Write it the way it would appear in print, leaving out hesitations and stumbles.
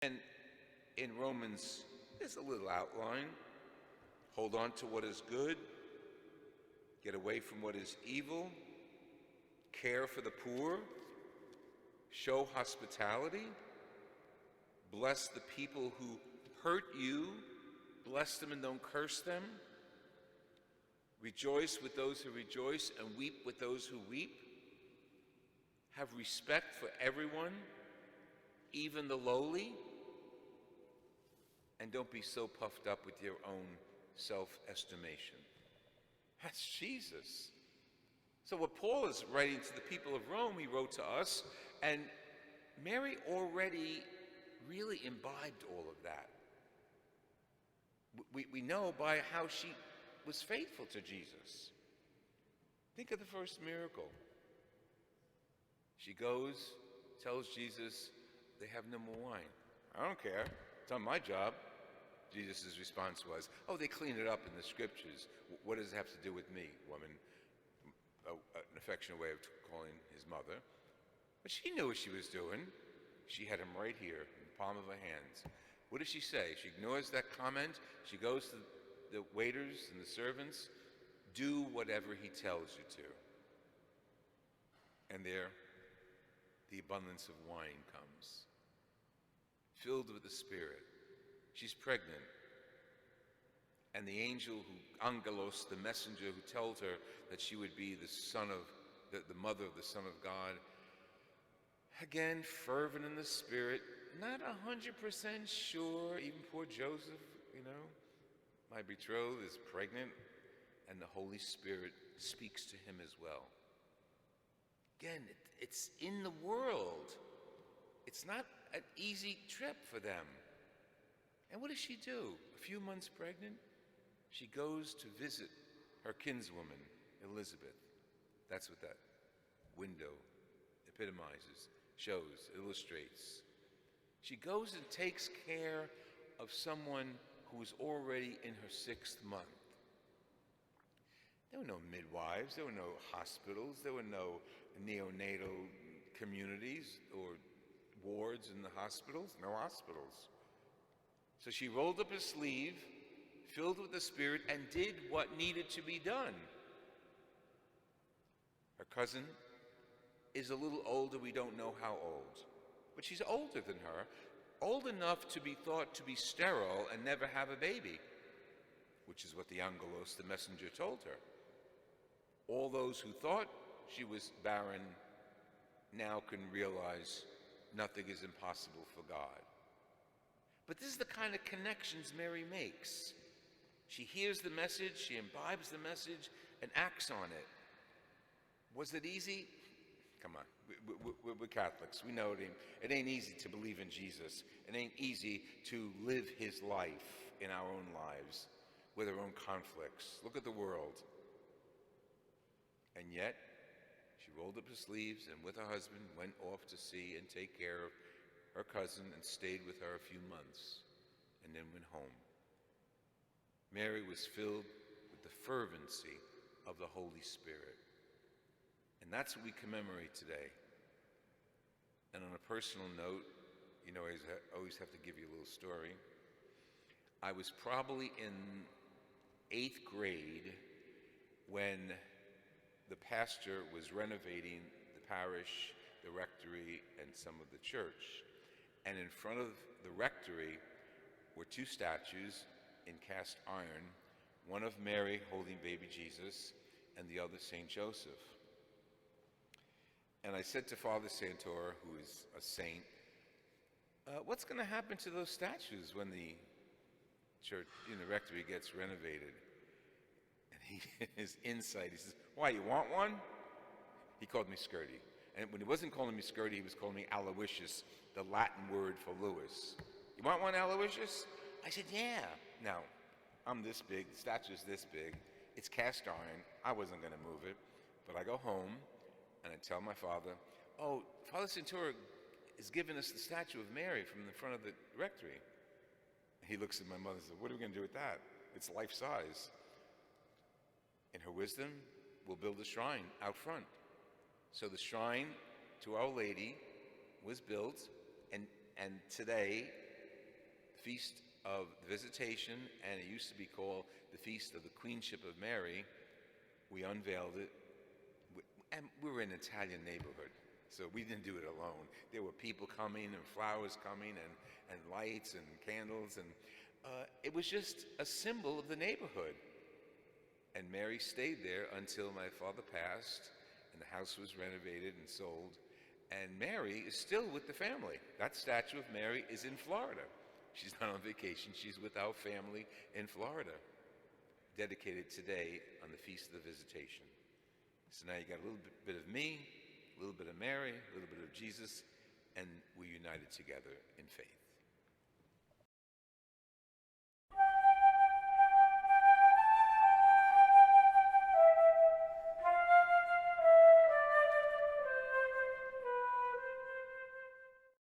And in Romans, there's a little outline. Hold on to what is good, get away from what is evil, care for the poor, show hospitality, bless the people who hurt you, bless them and don't curse them, rejoice with those who rejoice and weep with those who weep, have respect for everyone, even the lowly, and don't be so puffed up with your own self-estimation. That's Jesus. So what Paul is writing to the people of Rome, he wrote to us, and Mary already really imbibed all of that. We know by how she was faithful to Jesus. Think of the first miracle. She goes, tells Jesus, they have no more wine. I don't care. It's not my job. Jesus' response was, oh, they clean it up in the scriptures. What does it have to do with me, woman? An affectionate way of calling his mother. But she knew what she was doing. She had him right here in the palm of her hands. What does she say? She ignores that comment. She goes to the waiters and the servants. Do whatever he tells you to. And there, the abundance of wine comes. Filled with the Spirit. She's pregnant. And the angel Angelos, the messenger who told her that she would be the mother of the Son of God, again, fervent in the Spirit, not 100% sure, even poor Joseph, my betrothed is pregnant, and the Holy Spirit speaks to him as well. Again, it's in the world. It's not an easy trip for them. And what does she do? A few months pregnant, she goes to visit her kinswoman, Elizabeth. That's what that window epitomizes, shows, illustrates. She goes and takes care of someone who is already in her 6th month. There were no midwives, there were no hospitals, there were no neonatal communities or wards in the hospitals, no hospitals. So she rolled up her sleeve, filled with the Spirit, and did what needed to be done. Her cousin is a little older, we don't know how old, but she's older than her, old enough to be thought to be sterile and never have a baby, which is what the Angelos, the messenger, told her. All those who thought she was barren now can realize nothing is impossible for God. But this is the kind of connections Mary makes. She hears the message, she imbibes the message, and acts on it. Was it easy? Come on, we're Catholics. We know it ain't easy to believe in Jesus. It ain't easy to live his life in our own lives with our own conflicts. Look at the world. And yet, she rolled up her sleeves and with her husband went off to see and take care of her cousin and stayed with her a few months and then went home. Mary was filled with the fervency of the Holy Spirit. And that's what we commemorate today. And on a personal note, I always have to give you a little story. I was probably in 8th grade when the pastor was renovating the parish, the rectory, and some of the church. And in front of the rectory were 2 statues in cast iron, one of Mary holding baby Jesus, and the other St. Joseph. And I said to Father Santor, who is a saint, what's going to happen to those statues when the church, the rectory gets renovated? And his insight, he says, why, you want one? He called me Skirty. And when he wasn't calling me Skirty, he was calling me Aloysius, the Latin word for Louis. You want one, Aloysius? I said, yeah. Now, I'm this big, the statue's this big, it's cast iron, I wasn't going to move it, but I go home, and I tell my father, oh, Father Santora is giving us the statue of Mary from the front of the rectory. He looks at my mother and says, what are we going to do with that? It's life size. In her wisdom, we'll build a shrine out front. So the shrine to Our Lady was built, and today Feast of the Visitation, and it used to be called the Feast of the Queenship of Mary. We unveiled it, and we were in an Italian neighborhood, so we didn't do it alone. There were people coming and flowers coming and lights and candles, and it was just a symbol of the neighborhood. And Mary stayed there until my father passed, and the house was renovated and sold. And Mary is still with the family. That statue of Mary is in Florida. She's not on vacation. She's with our family in Florida, dedicated today on the Feast of the Visitation. So now you got a little bit of me, a little bit of Mary, a little bit of Jesus, and we're united together in faith.